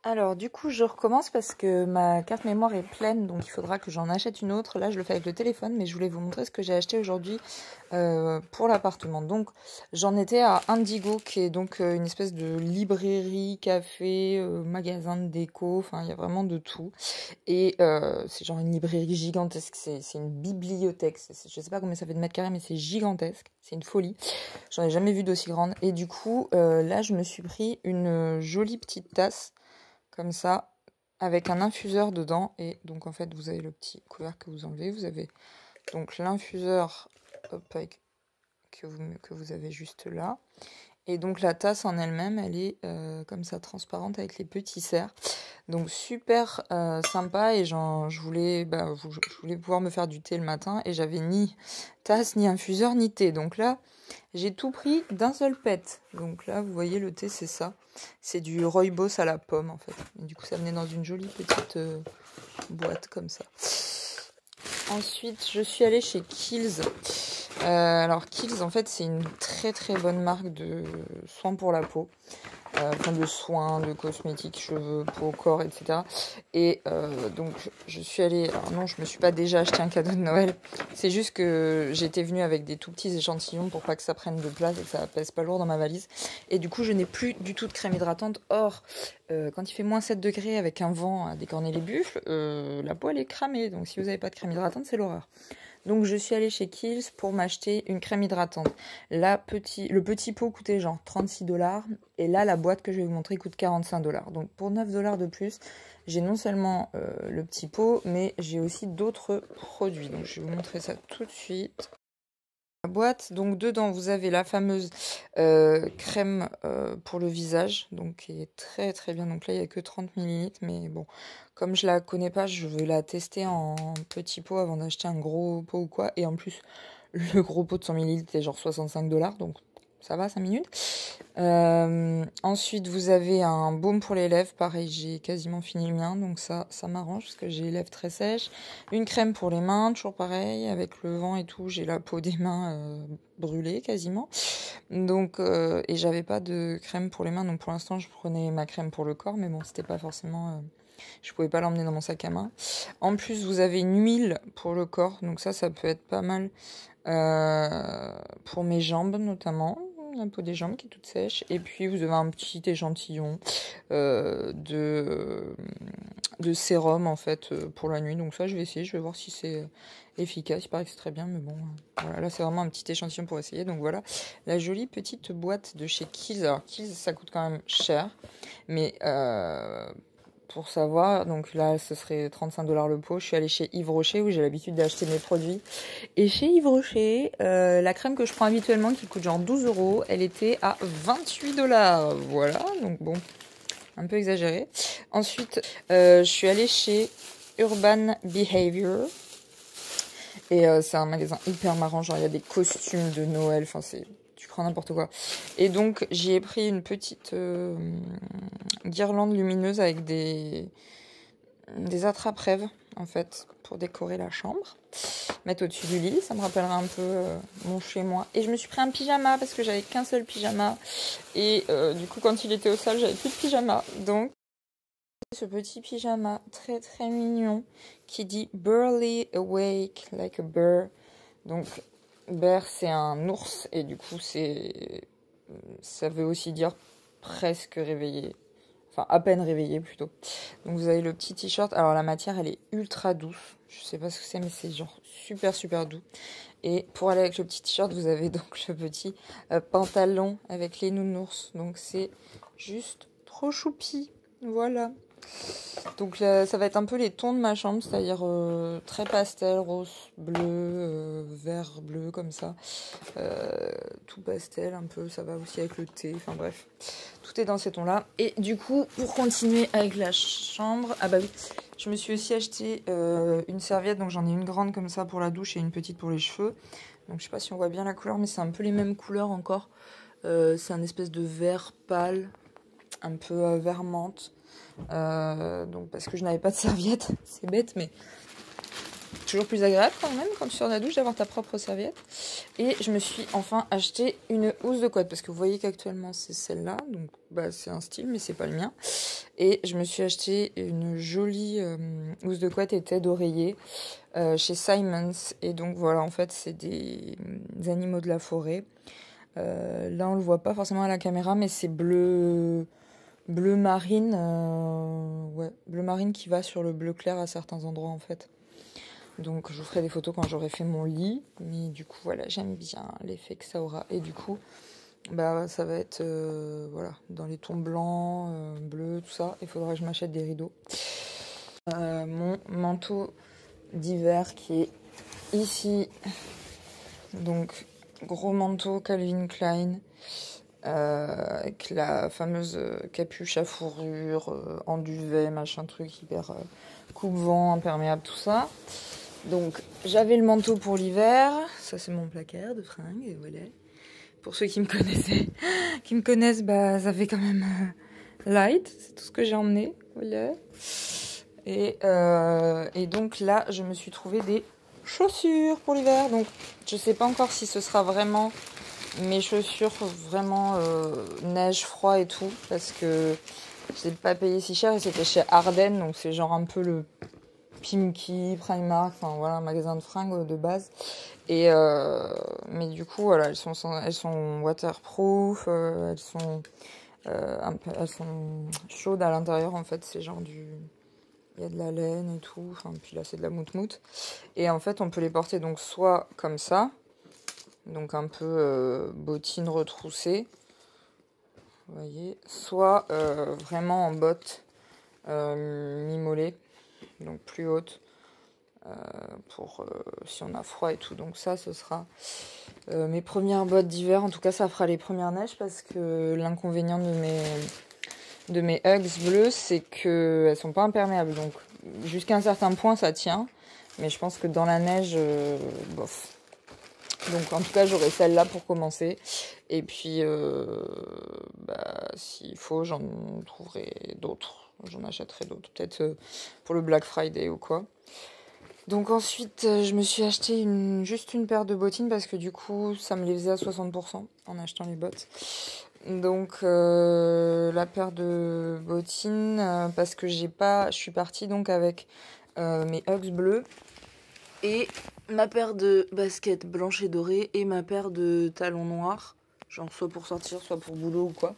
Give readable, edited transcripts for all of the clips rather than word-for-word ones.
Alors du coup je recommence parce que ma carte mémoire est pleine, donc il faudra que j'en achète une autre. Là je le fais avec le téléphone, mais je voulais vous montrer ce que j'ai acheté aujourd'hui pour l'appartement. Donc j'en étais à Indigo, qui est donc une espèce de librairie, café, magasin de déco, enfin il y a vraiment de tout. Et c'est genre une librairie gigantesque, c'est une bibliothèque, je sais pas combien ça fait de mètres carrés, mais c'est gigantesque, c'est une folie. J'en ai jamais vu d'aussi grande. Et du coup là je me suis pris une jolie petite tasse comme ça, avec un infuseur dedans. Et donc en fait, vous avez le petit couvercle que vous enlevez. Vous avez donc l'infuseur que vous avez juste là. Et donc la tasse en elle-même, elle est comme ça transparente avec les petits cerfs. Donc super sympa. Et je voulais pouvoir me faire du thé le matin. Et j'avais ni tasse, ni infuseur, ni thé. Donc là, j'ai tout pris d'un seul pet. Donc là, vous voyez, le thé, c'est ça. C'est du rooibos à la pomme, en fait. Et du coup, ça venait dans une jolie petite boîte comme ça. Ensuite, je suis allée chez Kiehl's. Alors, Kiehl's, en fait, c'est une très très bonne marque de soins pour la peau. Enfin, de soins, de cosmétiques, cheveux, peau, corps, etc. Et donc, je suis allée... Alors non, je me suis pas déjà acheté un cadeau de Noël. C'est juste que j'étais venue avec des tout petits échantillons pour pas que ça prenne de place et que ça pèse pas lourd dans ma valise. Et du coup, je n'ai plus du tout de crème hydratante. Or, quand il fait moins 7 degrés avec un vent à décorner les buffles, la peau, elle est cramée. Donc, si vous n'avez pas de crème hydratante, c'est l'horreur. Donc je suis allée chez Kiehl's pour m'acheter une crème hydratante. Le petit pot coûtait genre 36$. Et là, la boîte que je vais vous montrer coûte 45$. Donc pour 9$ de plus, j'ai non seulement le petit pot, mais j'ai aussi d'autres produits. Donc je vais vous montrer ça tout de suite. La boîte, donc dedans vous avez la fameuse crème pour le visage, donc qui est très très bien. Donc là il n'y a que 30 ml, mais bon, comme je la connais pas, je veux la tester en petit pot avant d'acheter un gros pot ou quoi. Et en plus, le gros pot de 100 ml est genre 65$, donc ça va, 5 minutes. Ensuite, vous avez un baume pour les lèvres. Pareil, j'ai quasiment fini le mien, donc ça m'arrange parce que j'ai les lèvres très sèches. Une crème pour les mains, toujours pareil, avec le vent et tout, j'ai la peau des mains brûlée quasiment. Donc, et j'avais pas de crème pour les mains, donc pour l'instant, je prenais ma crème pour le corps, mais bon, c'était pas forcément... je pouvais pas l'emmener dans mon sac à main. En plus, vous avez une huile pour le corps, donc ça peut être pas mal pour mes jambes notamment. La peau des jambes qui est toute sèche. Et puis vous avez un petit échantillon de sérum en fait pour la nuit. Donc ça je vais essayer, je vais voir si c'est efficace. Il paraît que c'est très bien, mais bon, voilà, là c'est vraiment un petit échantillon pour essayer. Donc voilà, la jolie petite boîte de chez Kiehl's. Alors Kiehl's, ça coûte quand même cher, mais pour savoir, donc là ce serait 35$ le pot. Je suis allée chez Yves Rocher où j'ai l'habitude d'acheter mes produits. Et chez Yves Rocher, la crème que je prends habituellement qui coûte genre 12€, elle était à 28$. Voilà, donc bon, un peu exagéré. Ensuite, je suis allée chez Urban Behavior. Et c'est un magasin hyper marrant, genre il y a des costumes de Noël, enfin c'est... Tu prends n'importe quoi. Et donc, j'y ai pris une petite guirlande lumineuse avec des attrape-rêves, en fait, pour décorer la chambre. Mettre au-dessus du lit, ça me rappellera un peu mon chez-moi. Et je me suis pris un pyjama, parce que j'avais qu'un seul pyjama. Et du coup, quand il était au sol, j'avais plus de pyjama. Donc, ce petit pyjama très très mignon, qui dit « Burly awake like a bear ». Donc, bear, c'est un ours, et du coup, ça veut aussi dire presque réveillé. Enfin, à peine réveillé, plutôt. Donc, vous avez le petit t-shirt. Alors, la matière, elle est ultra douce. Je sais pas ce que c'est, mais c'est genre super, super doux. Et pour aller avec le petit t-shirt, vous avez donc le petit pantalon avec les nounours. Donc, c'est juste trop choupi. Voilà. Donc là, ça va être un peu les tons de ma chambre, c'est-à-dire très pastel, rose, bleu, vert, bleu, comme ça. Tout pastel un peu, ça va aussi avec le thé, enfin bref. Tout est dans ces tons-là. Et du coup, pour continuer avec la chambre, ah bah oui, je me suis aussi acheté une serviette, donc j'en ai une grande comme ça pour la douche et une petite pour les cheveux. Donc je sais pas si on voit bien la couleur, mais c'est un peu les mêmes couleurs encore. C'est un espèce de vert pâle, un peu vert menthe. Donc parce que je n'avais pas de serviette, c'est bête, mais toujours plus agréable quand même quand tu sors de la douche d'avoir ta propre serviette. Et je me suis enfin acheté une housse de couette parce que vous voyez qu'actuellement c'est celle-là, donc bah, c'est un style mais c'est pas le mien. Et je me suis acheté une jolie housse de couette et tête d'oreiller chez Simons. Et donc voilà, en fait c'est des animaux de la forêt. Là on le voit pas forcément à la caméra mais c'est bleu marine, ouais, bleu marine qui va sur le bleu clair à certains endroits en fait. Donc je vous ferai des photos quand j'aurai fait mon lit, mais du coup voilà, j'aime bien l'effet que ça aura. Et du coup, bah ça va être voilà, dans les tons blancs, bleus, tout ça. Il faudra que je m'achète des rideaux. Mon manteau d'hiver qui est ici, donc gros manteau Calvin Klein. Avec la fameuse capuche à fourrure en duvet, machin truc hyper coupe-vent, imperméable, tout ça. Donc j'avais le manteau pour l'hiver, ça c'est mon placard de fringues, et voilà. Pour ceux qui me connaissent, bah ça fait quand même light, c'est tout ce que j'ai emmené, voilà. Et donc là, je me suis trouvé des chaussures pour l'hiver, donc je sais pas encore si ce sera vraiment mes chaussures vraiment neige, froid et tout, parce que je n'ai pas payé si cher et c'était chez Ardennes, donc c'est genre un peu le Pimki, Primark, enfin voilà, un magasin de fringues de base. Et mais du coup voilà, elles sont waterproof, elles sont chaudes à l'intérieur en fait, c'est genre il y a de la laine et tout, enfin puis là c'est de la moutmout. Et en fait on peut les porter donc soit comme ça, donc un peu bottines retroussées, vous voyez, soit vraiment en bottes mi-mollet, donc plus haute, pour si on a froid et tout. Donc ça, ce sera mes premières bottes d'hiver. En tout cas, ça fera les premières neiges parce que l'inconvénient de mes Uggs bleues, c'est qu'elles sont pas imperméables. Donc jusqu'à un certain point, ça tient. Mais je pense que dans la neige, bof. Donc en tout cas, j'aurai celle-là pour commencer. Et puis, bah, s'il faut, j'en trouverai d'autres. J'en achèterai d'autres. Peut-être pour le Black Friday ou quoi. Donc ensuite, je me suis acheté juste une paire de bottines parce que du coup, ça me les faisait à 60% en achetant les bottes. Donc la paire de bottines, parce que je suis partie donc avec mes Uggs bleus et ma paire de baskets blanches et dorées et ma paire de talons noirs, genre soit pour sortir, soit pour boulot ou quoi.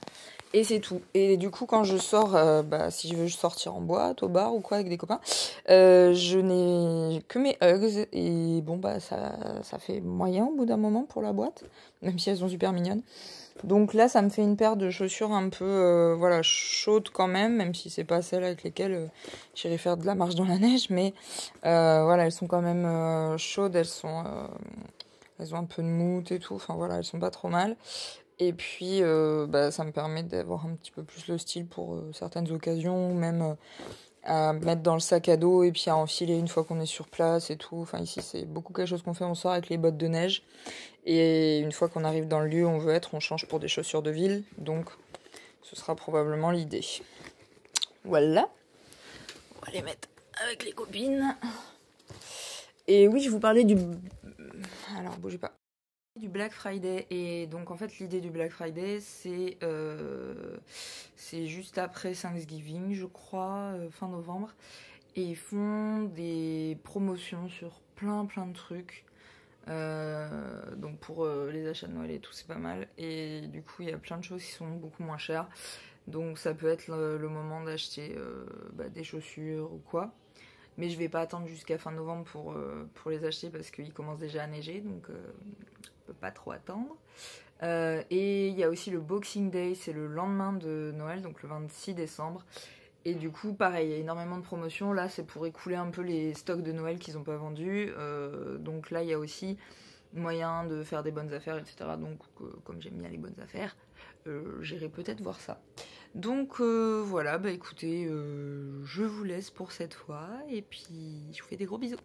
Et c'est tout. Et du coup, quand je sors, bah, si je veux sortir en boîte, au bar ou quoi avec des copains, je n'ai que mes Uggs. Et bon, bah, ça fait moyen au bout d'un moment pour la boîte, même si elles sont super mignonnes. Donc là, ça me fait une paire de chaussures un peu voilà, chaudes quand même si c'est pas celles avec lesquelles j'irai faire de la marche dans la neige. Mais voilà, elles sont quand même chaudes, elles ont un peu de mousse et tout. Enfin voilà, elles sont pas trop mal. Et puis, bah, ça me permet d'avoir un petit peu plus le style pour certaines occasions, même à mettre dans le sac à dos et puis à enfiler une fois qu'on est sur place et tout. Enfin, ici, c'est beaucoup quelque chose qu'on fait. On sort avec les bottes de neige. Et une fois qu'on arrive dans le lieu où on veut être, on change pour des chaussures de ville. Donc, ce sera probablement l'idée. Voilà. On va les mettre avec les copines. Et oui, je vous parlais du... Alors, bougez pas. Du Black Friday. Et donc en fait l'idée du Black Friday c'est juste après Thanksgiving je crois, fin novembre, et ils font des promotions sur plein de trucs, donc pour les achats de Noël et tout c'est pas mal, et du coup il y a plein de choses qui sont beaucoup moins chères, donc ça peut être le moment d'acheter des chaussures ou quoi. Mais je vais pas attendre jusqu'à fin novembre pour les acheter parce qu'il commence déjà à neiger, donc on peut pas trop attendre. Et il y a aussi le Boxing Day, c'est le lendemain de Noël, donc le 26 décembre. Et du coup, pareil, il y a énormément de promotions. Là, c'est pour écouler un peu les stocks de Noël qu'ils n'ont pas vendus. Donc là, il y a aussi moyen de faire des bonnes affaires, etc. Donc, comme j'aime bien les bonnes affaires, j'irai peut-être voir ça. Donc voilà, bah écoutez, je vous laisse pour cette fois et puis je vous fais des gros bisous.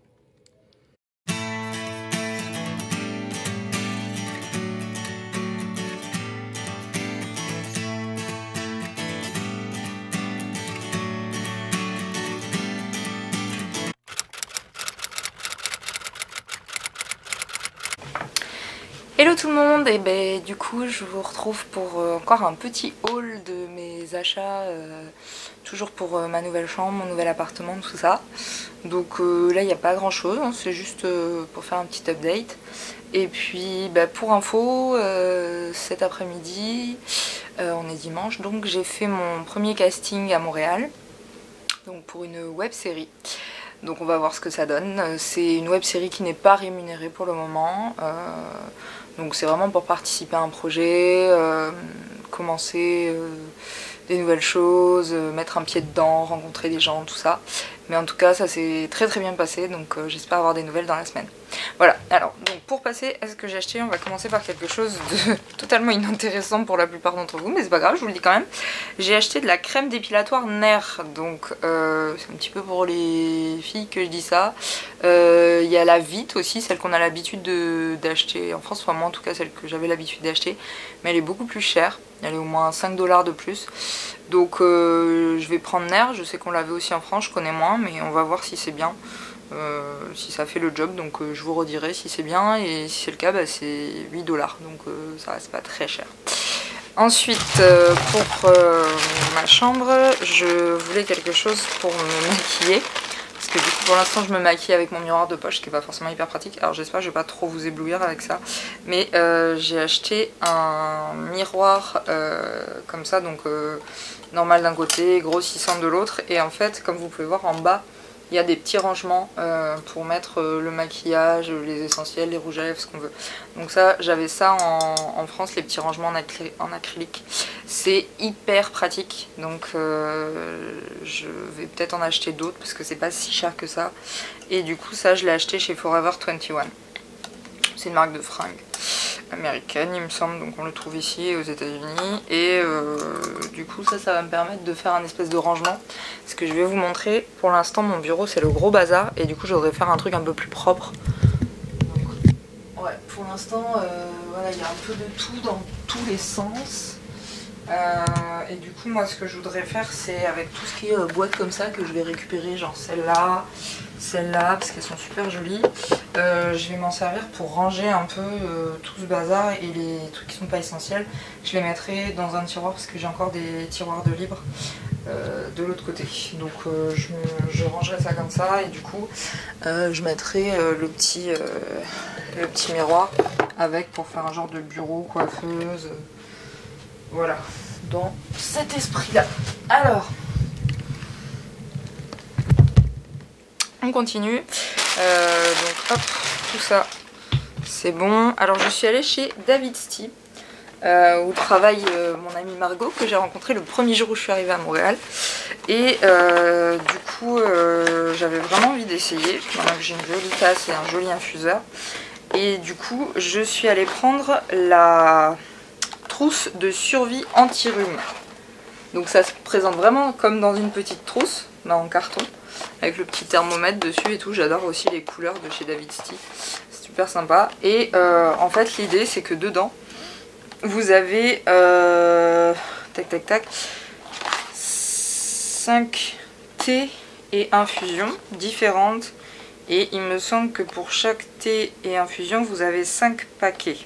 Hello tout le monde, et ben du coup je vous retrouve pour encore un petit haul de mes achats, toujours pour ma nouvelle chambre, mon nouvel appartement, tout ça. Donc là il n'y a pas grand chose, hein, c'est juste pour faire un petit update. Et puis bah, pour info, cet après-midi, on est dimanche, donc j'ai fait mon premier casting à Montréal, donc pour une web série. Donc on va voir ce que ça donne. C'est une web série qui n'est pas rémunérée pour le moment. Donc c'est vraiment pour participer à un projet, commencer des nouvelles choses, mettre un pied dedans, rencontrer des gens, tout ça. Mais en tout cas ça s'est très bien passé, donc j'espère avoir des nouvelles dans la semaine. Voilà, alors donc pour passer à ce que j'ai acheté, on va commencer par quelque chose de totalement inintéressant pour la plupart d'entre vous, mais c'est pas grave, je vous le dis quand même. J'ai acheté de la crème dépilatoire Nair, donc c'est un petit peu pour les filles que je dis ça. Il y a la Vite aussi, celle qu'on a l'habitude d'acheter en France, enfin moi en tout cas celle que j'avais l'habitude d'acheter, mais elle est beaucoup plus chère, elle est au moins 5 $ de plus. Donc je vais prendre Nair, je sais qu'on l'avait aussi en France, je connais moins, mais on va voir si c'est bien. Si ça fait le job, donc je vous redirai si c'est bien, et si c'est le cas, bah, c'est 8 $, donc ça reste pas très cher. Ensuite, pour ma chambre, je voulais quelque chose pour me maquiller, parce que du coup pour l'instant je me maquille avec mon miroir de poche, ce qui est pas forcément hyper pratique. Alors j'espère que je vais pas trop vous éblouir avec ça, mais j'ai acheté un miroir comme ça, donc normal d'un côté, grossissant de l'autre, et en fait comme vous pouvez voir en bas, il y a des petits rangements pour mettre le maquillage, les essentiels, les rouges à lèvres, ce qu'on veut. Donc ça, j'avais ça en France, les petits rangements en acrylique. C'est hyper pratique, donc je vais peut-être en acheter d'autres parce que c'est pas si cher que ça. Et du coup ça, je l'ai acheté chez Forever 21. C'est une marque de fringues américaine il me semble, donc on le trouve ici aux États-Unis, et du coup ça va me permettre de faire un espèce de rangement. Ce que je vais vous montrer, pour l'instant mon bureau c'est le gros bazar, et du coup je voudrais faire un truc un peu plus propre. Ouais, pour l'instant voilà, il y a un peu de tout dans tous les sens. Et du coup moi ce que je voudrais faire, c'est avec tout ce qui est boîte comme ça que je vais récupérer, genre celle-là, parce qu'elles sont super jolies, je vais m'en servir pour ranger un peu tout ce bazar, et les trucs qui sont pas essentiels je les mettrai dans un tiroir, parce que j'ai encore des tiroirs de libre de l'autre côté, donc je rangerai ça comme ça, et du coup je mettrai le petit miroir avec, pour faire un genre de bureau, coiffeuse. Voilà, dans cet esprit-là. Alors, on continue. Donc hop, tout ça, c'est bon. Alors je suis allée chez David Sti, où travaille mon amie Margot, que j'ai rencontrée le premier jour où je suis arrivée à Montréal. Et du coup, j'avais vraiment envie d'essayer. Maintenant que j'ai une jolie tasse et un joli infuseur. Et du coup, je suis allée prendre la trousse de survie anti-rhume. Donc ça se présente vraiment comme dans une petite trousse, mais en carton, avec le petit thermomètre dessus et tout. J'adore aussi les couleurs de chez David Sti, c'est super sympa. Et en fait l'idée c'est que dedans vous avez 5 thés et infusions différentes, et il me semble que pour chaque thé et infusion vous avez 5 paquets,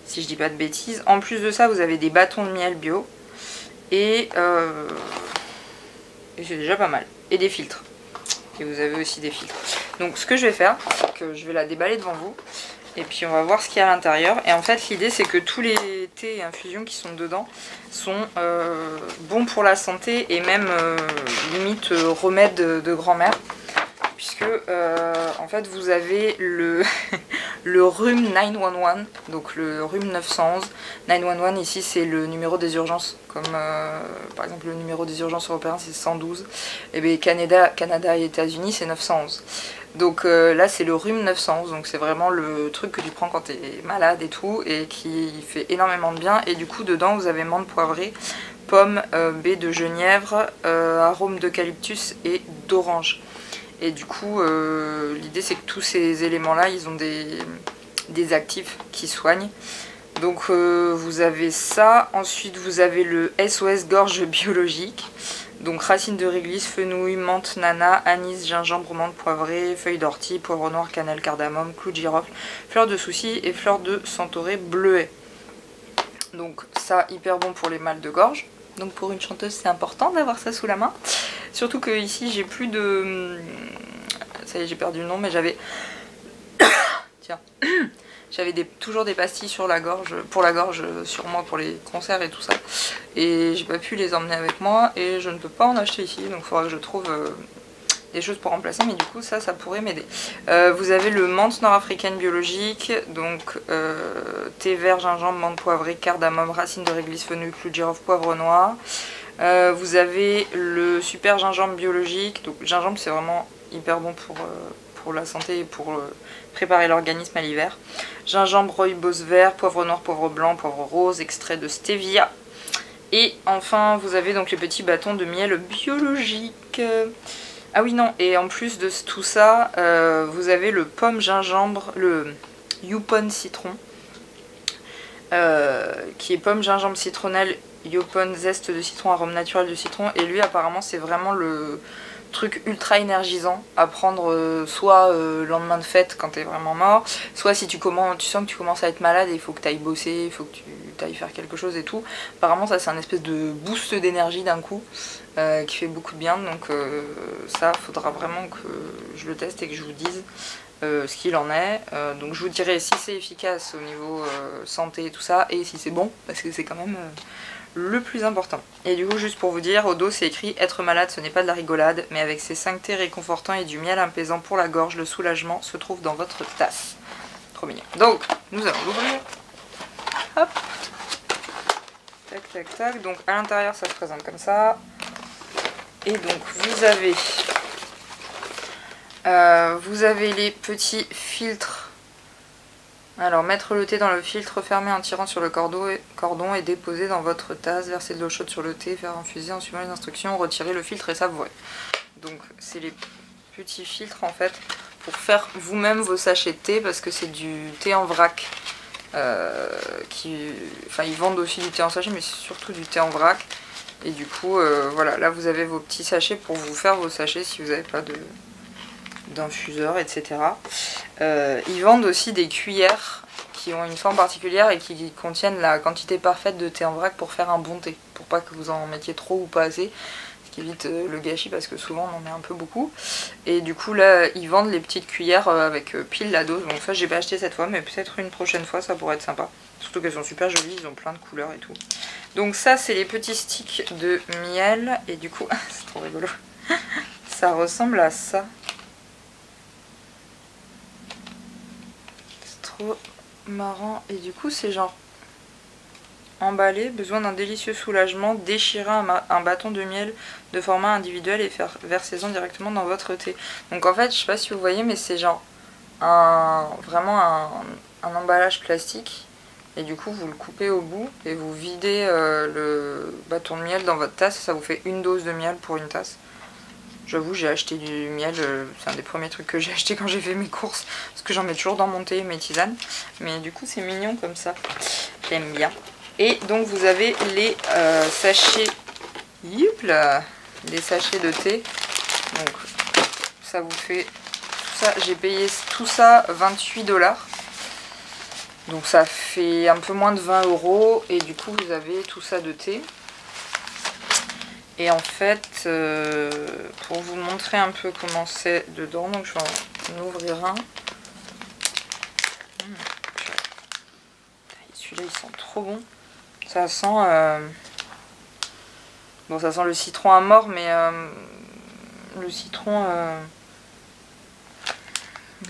si je dis pas de bêtises. En plus de ça, vous avez des bâtons de miel bio, et c'est déjà pas mal, et des filtres, et vous avez aussi des filtres. Donc ce que je vais faire, c'est que je vais la déballer devant vous, et puis on va voir ce qu'il y a à l'intérieur. Et en fait l'idée c'est que tous les thés et infusions qui sont dedans sont bons pour la santé, et même limite remède de grand-mère, puisque en fait vous avez le rhume 911, donc le rhume 911. 911 ici c'est le numéro des urgences, comme par exemple le numéro des urgences européen c'est 112, et bien Canada et États-Unis c'est 911. Donc là c'est le rhume 911, donc c'est vraiment le truc que tu prends quand tu es malade et tout, et qui fait énormément de bien. Et du coup dedans vous avez menthe poivrée, pomme, baie de genièvre, arôme d'eucalyptus et d'orange. Et du coup l'idée c'est que tous ces éléments là ils ont des actifs qui soignent. Donc vous avez ça, ensuite vous avez le SOS gorge biologique. Donc racines de réglisse, fenouil, menthe, nana, anis, gingembre, menthe poivrée, feuilles d'ortie, poivre noir, cannelle, cardamome, clou de girofle, fleur de souci et fleur de centaurée bleuet. Donc ça, hyper bon pour les mal de gorge. Donc pour une chanteuse, c'est important d'avoir ça sous la main. Surtout que ici, j'ai plus de... Ça y est, j'ai perdu le nom, mais j'avais... Tiens. J'avais toujours des pastilles sur la gorge, pour la gorge, sur moi, pour les concerts et tout ça. Et j'ai pas pu les emmener avec moi et je ne peux pas en acheter ici. Donc il faudra que je trouve des choses pour remplacer. Mais du coup, ça pourrait m'aider. Vous avez le menthe nord-africaine biologique. Donc thé vert, gingembre, menthe poivrée, cardamome, racines de réglisse, fenouil, clou de girofle, poivre noir. Vous avez le super gingembre biologique. Donc gingembre, c'est vraiment hyper bon pour la santé et pour préparer l'organisme à l'hiver. Gingembre, rooibos vert, poivre noir, poivre blanc, poivre rose, extrait de stevia. Et enfin, vous avez donc les petits bâtons de miel biologique. Ah oui, non, et en plus de tout ça, vous avez le pomme gingembre, le Yupon citron, qui est pomme gingembre citronnelle, Yupon zeste de citron, arôme naturel de citron. Et lui, apparemment, c'est vraiment le truc ultra énergisant à prendre soit le lendemain de fête quand t'es vraiment mort, soit si tu sens que tu commences à être malade et il faut que t'ailles bosser, il faut que tu ailles faire quelque chose et tout. Apparemment ça c'est un espèce de boost d'énergie d'un coup qui fait beaucoup de bien, donc ça faudra vraiment que je le teste et que je vous dise ce qu'il en est. Donc je vous dirai si c'est efficace au niveau santé et tout ça, et si c'est bon, parce que c'est quand même... le plus important. Et du coup, juste pour vous dire, au dos c'est écrit: être malade ce n'est pas de la rigolade, mais avec ses 5 thés réconfortants et du miel apaisant pour la gorge, le soulagement se trouve dans votre tasse. Trop mignon. Donc, nous allons l'ouvrir. Hop. Tac, tac, tac. Donc à l'intérieur ça se présente comme ça. Et donc vous avez les petits filtres. Alors, mettre le thé dans le filtre, fermer en tirant sur le cordon et déposer dans votre tasse, verser de l'eau chaude sur le thé, faire infuser en suivant les instructions, retirer le filtre et savourer. Donc, c'est les petits filtres en fait pour faire vous-même vos sachets de thé, parce que c'est du thé en vrac. Enfin, ils vendent aussi du thé en sachet, mais c'est surtout du thé en vrac. Et du coup, voilà, là vous avez vos petits sachets pour vous faire vos sachets si vous n'avez pas d'infuseur, etc. Ils vendent aussi des cuillères qui ont une forme particulière et qui contiennent la quantité parfaite de thé en vrac pour faire un bon thé, pour pas que vous en mettiez trop ou pas assez, ce qui évite le gâchis parce que souvent on en met un peu beaucoup. Et du coup là ils vendent les petites cuillères avec pile la dose, donc ça j'ai pas acheté cette fois, mais peut-être une prochaine fois ça pourrait être sympa, surtout qu'elles sont super jolies, ils ont plein de couleurs et tout. Donc ça c'est les petits sticks de miel, et du coup c'est trop rigolo, ça ressemble à ça. Trop marrant, et du coup c'est genre emballé, besoin d'un délicieux soulagement, déchirer un bâton de miel de format individuel et versez-en directement dans votre thé. Donc en fait je sais pas si vous voyez, mais c'est genre vraiment un emballage plastique, et du coup vous le coupez au bout et vous videz le bâton de miel dans votre tasse, et ça vous fait une dose de miel pour une tasse. J'avoue, j'ai acheté du miel, c'est un des premiers trucs que j'ai acheté quand j'ai fait mes courses, parce que j'en mets toujours dans mon thé et mes tisanes. Mais du coup, c'est mignon comme ça, j'aime bien. Et donc, vous avez les sachets, youpla, les sachets de thé. Donc, ça vous fait tout ça. J'ai payé tout ça 28 $. Donc, ça fait un peu moins de 20 €. Et du coup, vous avez tout ça de thé. Et en fait, pour vous montrer un peu comment c'est dedans, donc je vais en ouvrir un. Celui-là, il sent trop bon. Ça sent... bon, ça sent le citron à mort, mais le citron...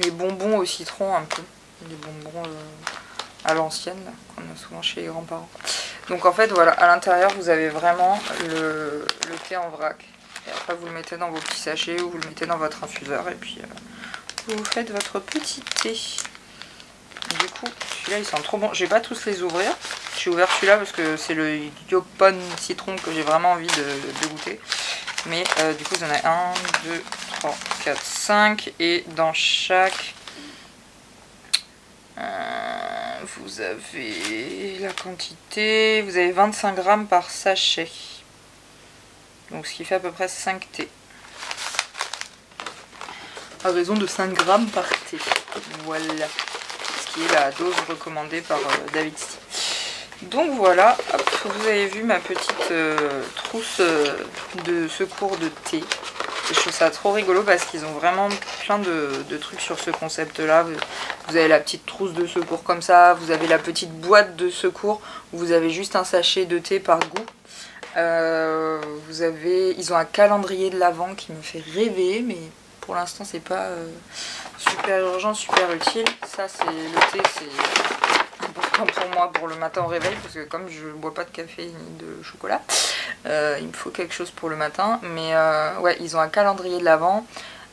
les bonbons au citron un peu. Les bonbons à l'ancienne, qu'on a souvent chez les grands-parents. Donc en fait voilà, à l'intérieur vous avez vraiment le thé en vrac. Et après vous le mettez dans vos petits sachets ou vous le mettez dans votre infuseur et puis vous faites votre petit thé. Du coup celui-là il sent trop bon. Je vais pas tous les ouvrir. J'ai ouvert celui-là parce que c'est le Yupon citron que j'ai vraiment envie de goûter. Mais du coup vous en avez 1, 2, 3, 4, 5 et dans chaque... vous avez la quantité, vous avez 25 grammes par sachet. Donc ce qui fait à peu près 5 thés. À raison de 5 grammes par thé. Voilà. Ce qui est la dose recommandée par David Sti. Donc voilà, hop, vous avez vu ma petite trousse de secours de thé. Et je trouve ça trop rigolo parce qu'ils ont vraiment plein de trucs sur ce concept là. Vous avez la petite trousse de secours comme ça, vous avez la petite boîte de secours où vous avez juste un sachet de thé par goût. Ils ont un calendrier de l'Avent qui me fait rêver, mais pour l'instant c'est pas super urgent, super utile. Ça c'est le thé, c'est important pour moi pour le matin au réveil, parce que comme je bois pas de café ni de chocolat, il me faut quelque chose pour le matin. Mais ouais, ils ont un calendrier de l'Avent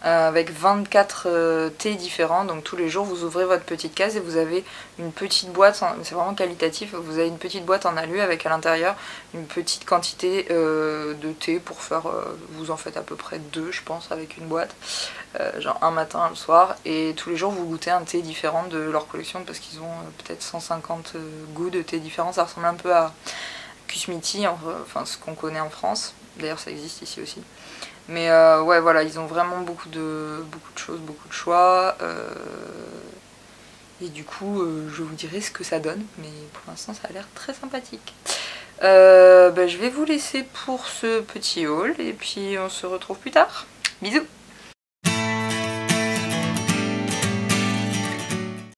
avec 24 thés différents. Donc tous les jours vous ouvrez votre petite case et vous avez une petite boîte, c'est vraiment qualitatif, vous avez une petite boîte en alu avec à l'intérieur une petite quantité de thé pour faire, vous en faites à peu près 2 je pense avec une boîte, genre un matin, un le soir, et tous les jours vous goûtez un thé différent de leur collection, parce qu'ils ont peut-être 150 goûts de thé différents. Ça ressemble un peu à Kusmiti, enfin ce qu'on connaît en France, d'ailleurs ça existe ici aussi. Mais ouais, voilà, ils ont vraiment beaucoup de choses, beaucoup de choix. Et du coup, je vous dirai ce que ça donne. Mais pour l'instant, ça a l'air très sympathique. Je vais vous laisser pour ce petit haul. Et puis, on se retrouve plus tard. Bisous!